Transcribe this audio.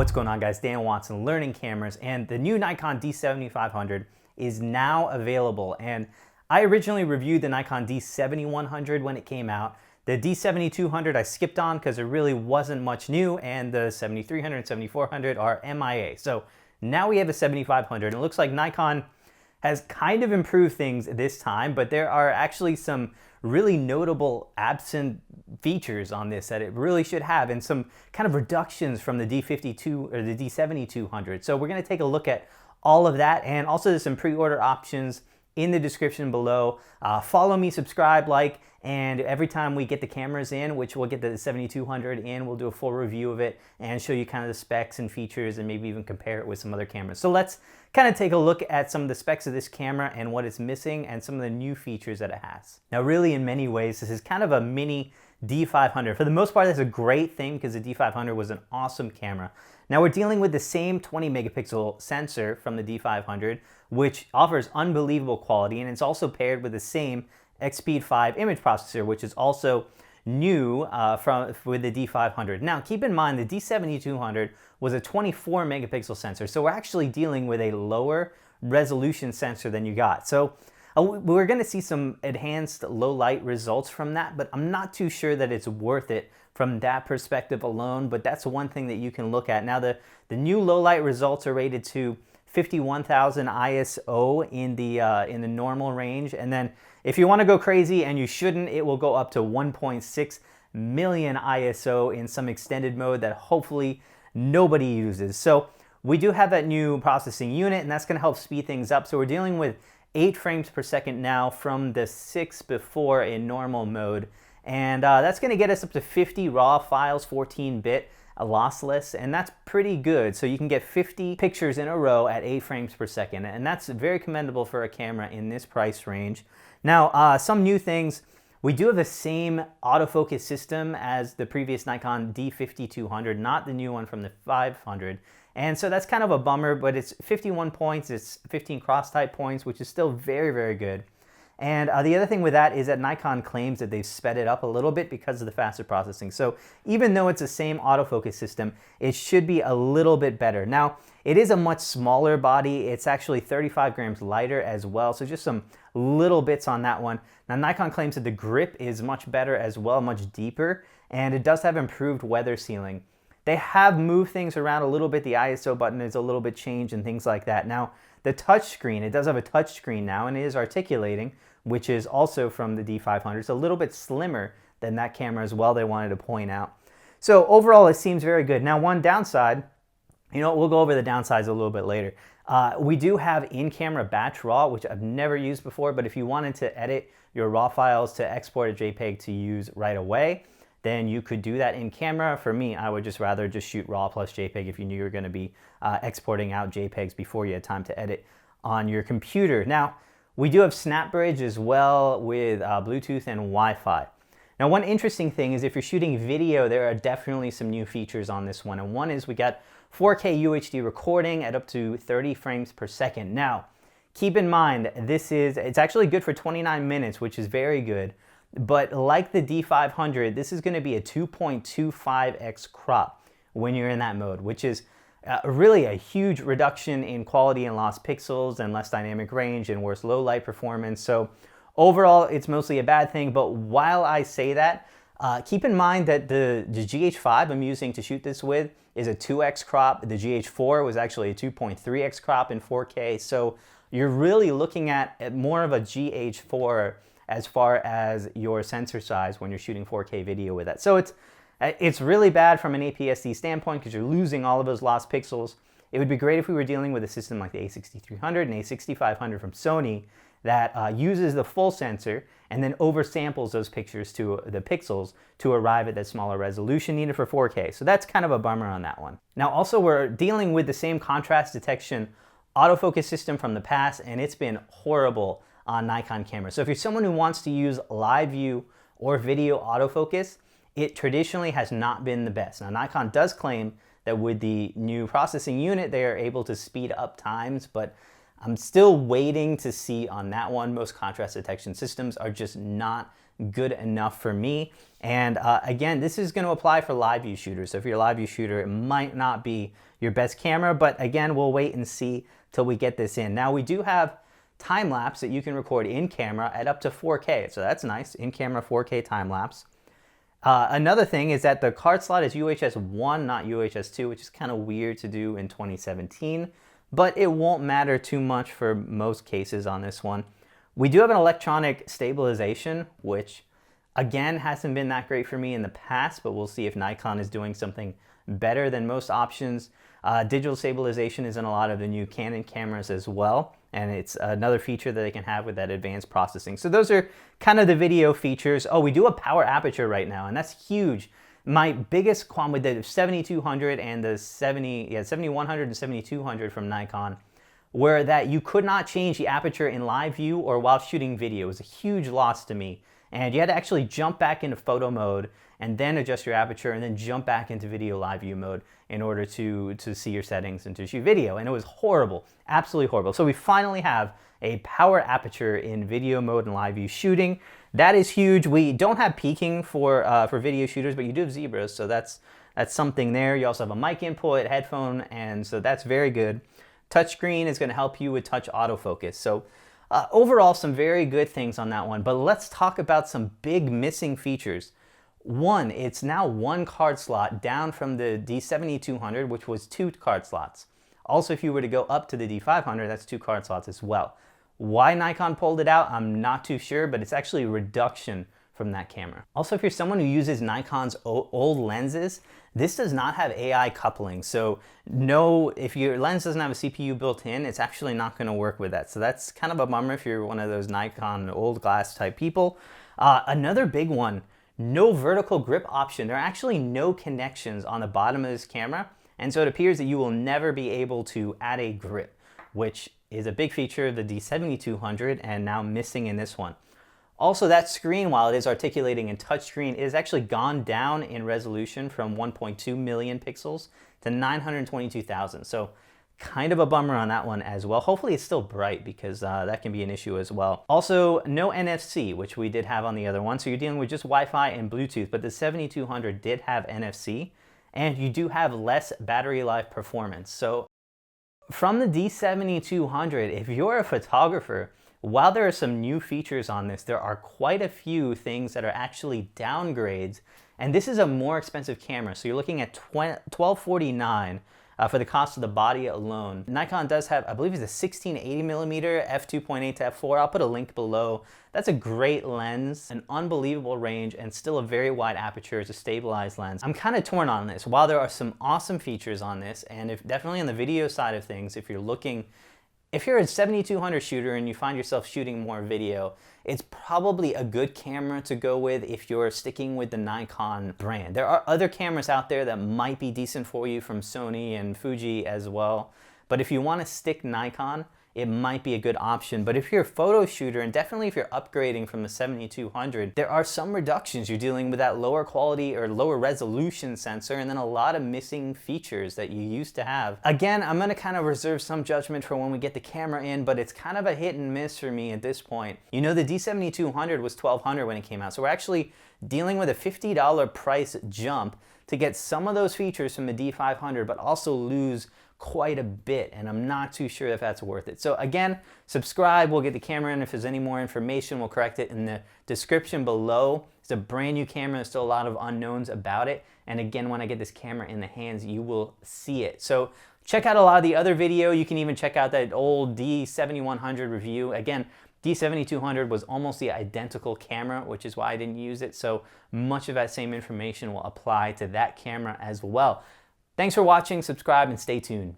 What's going on, guys? Dan Watson, Learning Cameras, and the new Nikon D7500 is now available. And I originally reviewed the Nikon D7100 when it came out. The D7200 I skipped on because there really wasn't much new, and the 7300 and 7400 are MIA. So now we have a 7500, and it looks like Nikon has kind of improved things this time, but there are actually some really notable absent features on this that it really should have, and some kind of reductions from the D52 or the D7200. So we're going to take a look at all of that, and also there's some pre-order options in the description below. Follow me, subscribe, like, and every time we get the cameras in, which we'll get the 7200 in, we'll do a full review of it and show you kind of the specs and features and maybe even compare it with some other cameras. So let's kind of take a look at some of the specs of this camera and what it's missing and some of the new features that it has. Now, really, in many ways, this is kind of a mini D500. For the most part, that's a great thing because the D500 was an awesome camera. Now we're dealing with the same 20 megapixel sensor from the D500, which offers unbelievable quality, and it's also paired with the same X-Speed 5 image processor, which is also new with the D500. Now, keep in mind the D7200 was a 24 megapixel sensor, so we're actually dealing with a lower resolution sensor than you got. So we're going to see some enhanced low light results from that, but I'm not too sure that it's worth it from that perspective alone, but that's one thing that you can look at. Now, the new low light results are rated to 51,000 ISO in the normal range, and then if you want to go crazy, and you shouldn't, it will go up to 1.6 million ISO in some extended mode that hopefully nobody uses. So we do have that new processing unit, and that's going to help speed things up. So we're dealing with 8 frames per second now from the 6 before in normal mode, and that's going to get us up to 50 raw files, 14-bit lossless, and that's pretty good. So you can get 50 pictures in a row at 8 frames per second, and that's very commendable for a camera in this price range. Now, some new things. We do have the same autofocus system as the previous Nikon D5200, not the new one from the 500. And so that's kind of a bummer, but it's 51 points, it's 15 cross-type points, which is still very, very good. And the other thing with that is that Nikon claims that they've sped it up a little bit because of the faster processing. So even though it's the same autofocus system, it should be a little bit better. Now, it is a much smaller body. It's actually 35 grams lighter as well. So just some little bits on that one. Now, Nikon claims that the grip is much better as well, much deeper, and it does have improved weather sealing. They have moved things around a little bit. The ISO button is a little bit changed and things like that. Now, the touchscreen, it does have a touchscreen now, and it is articulating, which is also from the D500. It's a little bit slimmer than that camera as well, they wanted to point out. So overall, it seems very good. Now, one downside, we'll go over the downsides a little bit later. We do have in-camera batch RAW, which I've never used before, but if you wanted to edit your RAW files to export a JPEG to use right away, then you could do that in camera. For me, I would just rather just shoot RAW plus JPEG if you knew you were going to be exporting out JPEGs before you had time to edit on your computer. Now, we do have SnapBridge as well with Bluetooth and Wi-Fi. Now, one interesting thing is if you're shooting video, there are definitely some new features on this one. And one is we got 4K UHD recording at up to 30 frames per second. Now, keep in mind, it's actually good for 29 minutes, which is very good. But like the D500, this is going to be a 2.25x crop when you're in that mode, which is really a huge reduction in quality and lost pixels and less dynamic range and worse low light performance. So overall, it's mostly a bad thing. But while I say that, keep in mind that the GH5 I'm using to shoot this with is a 2x crop. The GH4 was actually a 2.3x crop in 4K. So you're really looking at more of a GH4 as far as your sensor size when you're shooting 4K video with that. So it's really bad from an APS-C standpoint because you're losing all of those lost pixels. It would be great if we were dealing with a system like the A6300 and A6500 from Sony that uses the full sensor and then oversamples those pictures to the pixels to arrive at that smaller resolution needed for 4K. So that's kind of a bummer on that one. Now, also, we're dealing with the same contrast detection autofocus system from the past, and it's been horrible on Nikon cameras. So if you're someone who wants to use live view or video autofocus, it traditionally has not been the best. Now, Nikon does claim that with the new processing unit, they are able to speed up times, but I'm still waiting to see on that one. Most contrast detection systems are just not good enough for me. And again, this is going to apply for live view shooters. So if you're a live view shooter, it might not be your best camera, but again, we'll wait and see till we get this in. Now we do have time lapse that you can record in camera at up to 4K. So that's nice, in camera 4K time lapse. Another thing is that the card slot is UHS 1, not UHS 2, which is kind of weird to do in 2017, but it won't matter too much for most cases on this one. We do have an electronic stabilization, which again hasn't been that great for me in the past, but we'll see if Nikon is doing something better than most options. Digital stabilization is in a lot of the new Canon cameras as well, and it's another feature that they can have with that advanced processing. So those are kind of the video features. Oh, we do a power aperture right now, and that's huge. My biggest qualm with the 7200 and the 7100 and 7200 from Nikon were that you could not change the aperture in live view or while shooting video. It was a huge loss to me. And you had to actually jump back into photo mode and then adjust your aperture and then jump back into video live view mode in order to see your settings and to shoot video. And it was horrible, absolutely horrible. So we finally have a power aperture in video mode and live view shooting. That is huge. We don't have peaking for video shooters, but you do have zebras, so that's something there. You also have a mic input, headphone, and so that's very good. Touchscreen is going to help you with touch autofocus. So overall, some very good things on that one, but let's talk about some big missing features. One, it's now one card slot down from the D7200, which was 2 card slots. Also, if you were to go up to the D500, that's 2 card slots as well. Why Nikon pulled it out, I'm not too sure, but it's actually a reduction from that camera. Also, if you're someone who uses Nikon's old lenses, this does not have AI coupling. So no, if your lens doesn't have a CPU built in, it's actually not going to work with that. So that's kind of a bummer if you're one of those Nikon old glass type people. Another big one, no vertical grip option. There are actually no connections on the bottom of this camera. And so it appears that you will never be able to add a grip, which is a big feature of the D7200 and now missing in this one. Also, that screen, while it is articulating in touchscreen, is actually gone down in resolution from 1.2 million pixels to 922,000. So kind of a bummer on that one as well. Hopefully it's still bright because that can be an issue as well. Also, no NFC, which we did have on the other one. So you're dealing with just Wi-Fi and Bluetooth, but the 7200 did have NFC, and you do have less battery life performance. So from the D7200, if you're a photographer, while there are some new features on this, there are quite a few things that are actually downgrades, and this is a more expensive camera. So you're looking at $1249 for the cost of the body alone. Nikon does have, I believe it's a 16-80mm f2.8 to f4. I'll put a link below. That's a great lens, an unbelievable range, and still a very wide aperture. It's a stabilized lens. I'm kind of torn on this. While there are some awesome features on this, and if definitely on the video side of things, if you're a 7200 shooter and you find yourself shooting more video, it's probably a good camera to go with if you're sticking with the Nikon brand. There are other cameras out there that might be decent for you from Sony and Fuji as well. But if you want to stick Nikon, it might be a good option. But if you're a photo shooter, and definitely if you're upgrading from the 7200, there are some reductions. You're dealing with that lower quality or lower resolution sensor, and then a lot of missing features that you used to have. Again, I'm going to kind of reserve some judgment for when we get the camera in, but it's kind of a hit and miss for me at this point. You know, the D7200 was $1,200 when it came out, so we're actually dealing with a $50 price jump to get some of those features from the D500, but also lose quite a bit, and I'm not too sure if that's worth it. So again, subscribe, we'll get the camera in. If there's any more information, we'll correct it in the description below. It's a brand new camera, there's still a lot of unknowns about it, and again, when I get this camera in the hands, you will see it. So check out a lot of the other video. You can even check out that old D7100 review. Again, D7200 was almost the identical camera, which is why I didn't use it, so much of that same information will apply to that camera as well. Thanks for watching, subscribe, and stay tuned.